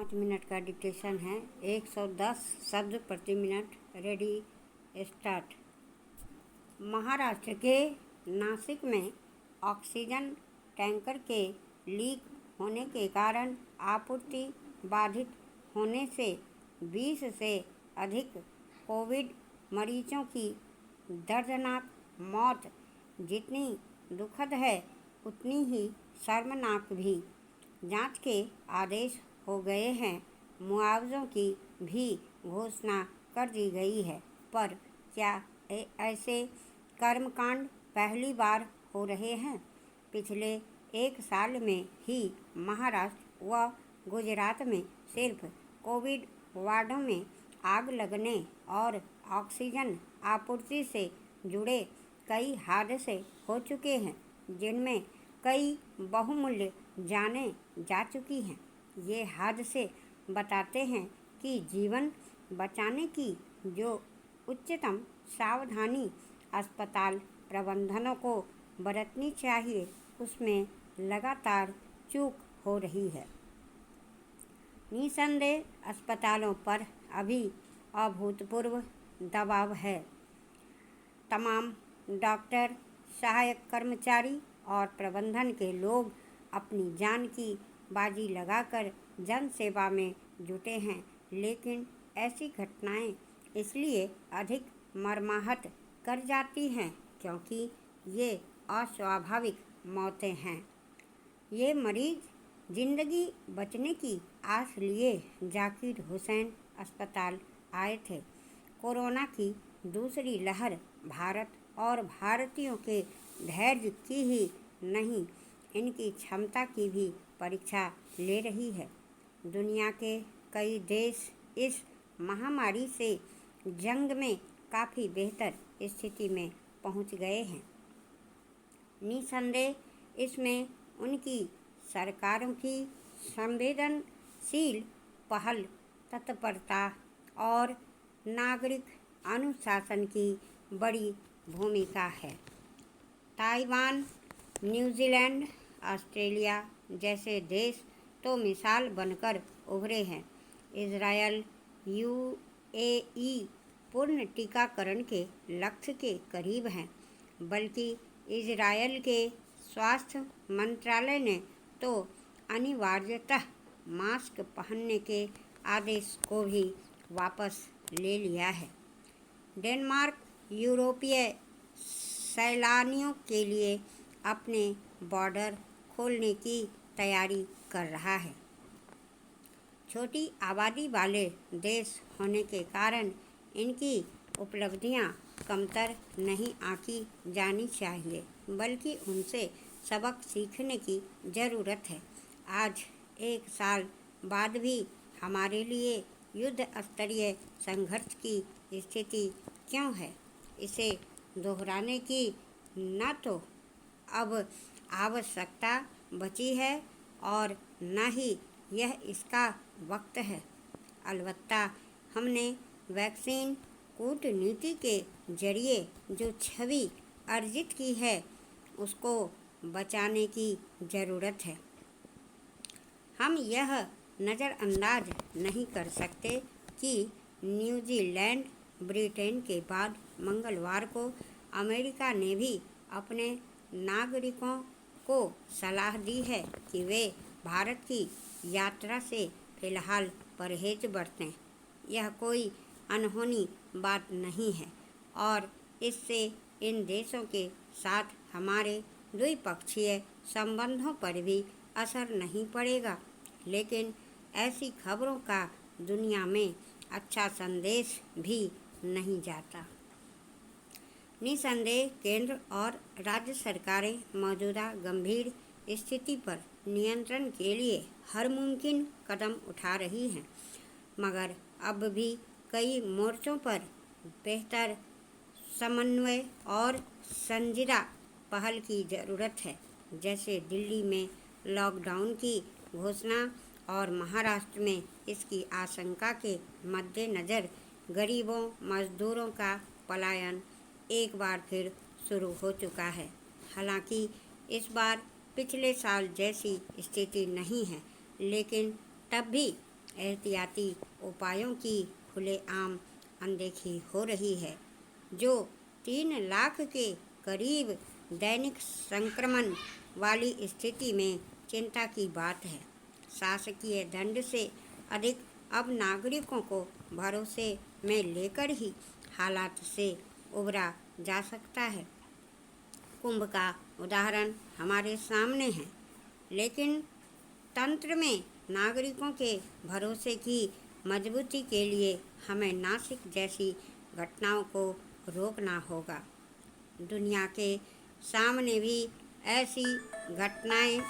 5 minute का dictation है। 110 शब्द प्रति मिनट। Ready, start. महाराष्ट्र के नासिक में ऑक्सीजन टैंकर के लीक होने के कारण आपूर्ति बाधित होने से 20 से अधिक कोविड मरीजों की दर्दनाक मौत जितनी दुखद है उतनी ही शर्मनाक भी। जांच के आदेश हो गए हैं, मुआवजों की भी घोषणा कर दी गई है। पर क्या ऐसे कर्मकांड पहली बार हो रहे हैं? पिछले 1 साल में ही महाराष्ट्र व गुजरात में सिर्फ कोविड वार्डों में आग लगने और ऑक्सीजन आपूर्ति से जुड़े कई हादसे हो चुके हैं, जिनमें कई बहुमूल्य जानें जा चुकी हैं। ये हादसे बताते हैं कि जीवन बचाने की जो उच्चतम सावधानी अस्पताल प्रबंधनों को बरतनी चाहिए, उसमें लगातार चूक हो रही है। निसंदेह अस्पतालों पर अभी अभूतपूर्व दबाव है। तमाम डॉक्टर, सहायक कर्मचारी और प्रबंधन के लोग अपनी जान की बाजी लगाकर जन सेवा में जुटे हैं, लेकिन ऐसी घटनाएं इसलिए अधिक मर्माहत कर जाती हैं क्योंकि ये अस्वाभाविक मौतें हैं। ये मरीज जिंदगी बचने की आस लिए जाकिर हुसैन अस्पताल आए थे। कोरोना की दूसरी लहर भारत और भारतीयों के धैर्य की ही नहीं, इनकी क्षमता की भी परीक्षा ले रही है। दुनिया के कई देश इस महामारी से जंग में काफ़ी बेहतर स्थिति में पहुंच गए हैं। निसंदेह इसमें उनकी सरकारों की संवेदनशील पहल, तत्परता और नागरिक अनुशासन की बड़ी भूमिका है। ताइवान, न्यूजीलैंड, ऑस्ट्रेलिया जैसे देश तो मिसाल बनकर उभरे हैं। इजरायल, यूएई पूर्ण टीकाकरण के लक्ष्य के करीब हैं, बल्कि इजरायल के स्वास्थ्य मंत्रालय ने तो अनिवार्यतः मास्क पहनने के आदेश को भी वापस ले लिया है। डेनमार्क यूरोपीय सैलानियों के लिए अपने बॉर्डर खोलने की तैयारी कर रहा है। छोटी आबादी वाले देश होने के कारण इनकी उपलब्धियां कमतर नहीं आंकी जानी चाहिए, बल्कि उनसे सबक सीखने की ज़रूरत है। आज 1 साल बाद भी हमारे लिए युद्ध स्तरीय संघर्ष की स्थिति क्यों है? इसे दोहराने की न तो अब आवश्यकता बची है और न ही यह इसका वक्त है। अलबत्ता हमने वैक्सीन कूटनीति के जरिए जो छवि अर्जित की है, उसको बचाने की ज़रूरत है। हम यह नज़रअंदाज नहीं कर सकते कि न्यूजीलैंड, ब्रिटेन के बाद मंगलवार को अमेरिका ने भी अपने नागरिकों को सलाह दी है कि वे भारत की यात्रा से फिलहाल परहेज बरतें। यह कोई अनहोनी बात नहीं है और इससे इन देशों के साथ हमारे द्विपक्षीय संबंधों पर भी असर नहीं पड़ेगा, लेकिन ऐसी खबरों का दुनिया में अच्छा संदेश भी नहीं जाता। निसंदेह केंद्र और राज्य सरकारें मौजूदा गंभीर स्थिति पर नियंत्रण के लिए हर मुमकिन कदम उठा रही हैं, मगर अब भी कई मोर्चों पर बेहतर समन्वय और संजीदा पहल की ज़रूरत है। जैसे दिल्ली में लॉकडाउन की घोषणा और महाराष्ट्र में इसकी आशंका के मद्देनज़र गरीबों मजदूरों का पलायन एक बार फिर शुरू हो चुका है। हालांकि इस बार पिछले साल जैसी स्थिति नहीं है, लेकिन तब भी एहतियाती उपायों की खुलेआम अनदेखी हो रही है, जो 3 लाख के करीब दैनिक संक्रमण वाली स्थिति में चिंता की बात है। शासकीय दंड से अधिक अब नागरिकों को भरोसे में लेकर ही हालात से उबरा जा सकता है। कुंभ का उदाहरण हमारे सामने है, लेकिन तंत्र में नागरिकों के भरोसे की मजबूती के लिए हमें नासिक जैसी घटनाओं को रोकना होगा। दुनिया के सामने भी ऐसी घटनाएं